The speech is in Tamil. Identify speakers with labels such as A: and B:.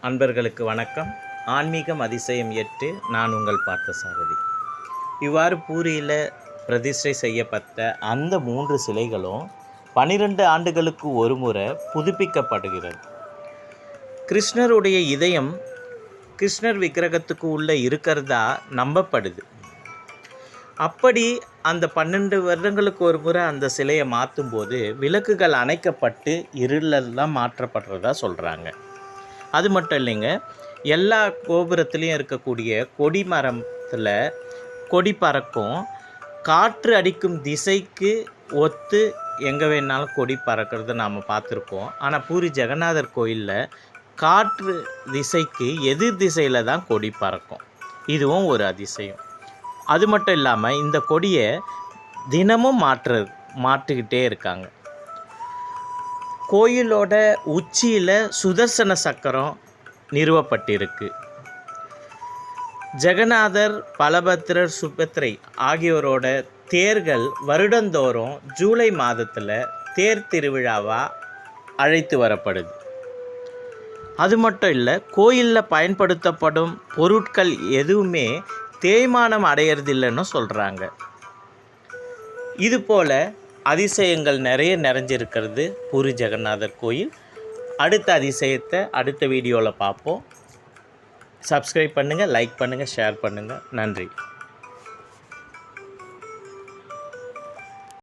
A: அன்பர்களுக்கு வணக்கம். ஆன்மீகம் அதிசயம் 8. நான் உங்கள் பார்த்தசாரதி. இவ்வாறு பூரியில் பிரதிஷ்டை செய்யப்பட்ட அந்த 3 சிலைகளும் 12 ஆண்டுகளுக்கு ஒரு முறை புதுப்பிக்கப்படுகிறது. கிருஷ்ணருடைய இதயம் கிருஷ்ணர் விக்கிரகத்துக்கு உள்ளே இருக்கிறதா நம்பப்படுது. அப்படி அந்த 12 வருடங்களுக்கு ஒரு முறை அந்த சிலையை மாற்றும்போது விளக்குகள் அணைக்கப்பட்டு இருளெல்லாம் மாற்றப்படுறதா சொல்கிறாங்க. அது மட்டும் இல்லைங்க, எல்லா கோபுரத்துலேயும் இருக்கக்கூடிய கொடி மரத்தில் கொடி பறக்கும். காற்று அடிக்கும் திசைக்கு ஒத்து எங்கே வேணாலும் கொடி பறக்கிறத நாம் பார்த்துருக்கோம். ஆனால் பூரி ஜெகநாதர் கோயிலில் காற்று திசைக்கு எதிர் திசையில் தான் கொடி பறக்கும். இதுவும் ஒரு அதிசயம். அது மட்டும் இல்லாமல் இந்த கொடியை தினமும் மாற்றிக்கிட்டே இருக்காங்க. கோயிலோட உச்சியில் சுதர்சன சக்கரம் நிறுவப்பட்டிருக்கு. ஜெகநாதர், பலபத்ரர், சுபத்ரை ஆகியோரோட தேர்கள் வருடந்தோறும் ஜூலை மாதத்தில் தேர் திருவிழாவாக அழைத்து வரப்படுது. அது மட்டும் இல்லை, கோயிலில் பயன்படுத்தப்படும் பொருட்கள் எதுவுமே தேய்மானம் அடையிறதில்லைன்னு சொல்கிறாங்க. இதுபோல் அதிசயங்கள் நிறைய நிறைஞ்சிருக்கிறது பூரி ஜெகநாதர் கோயில். அடுத்த அதிசயத்தை அடுத்த வீடியோவில் பார்ப்போம். சப்ஸ்கிரைப் பண்ணுங்கள், லைக் பண்ணுங்கள், ஷேர் பண்ணுங்கள். நன்றி.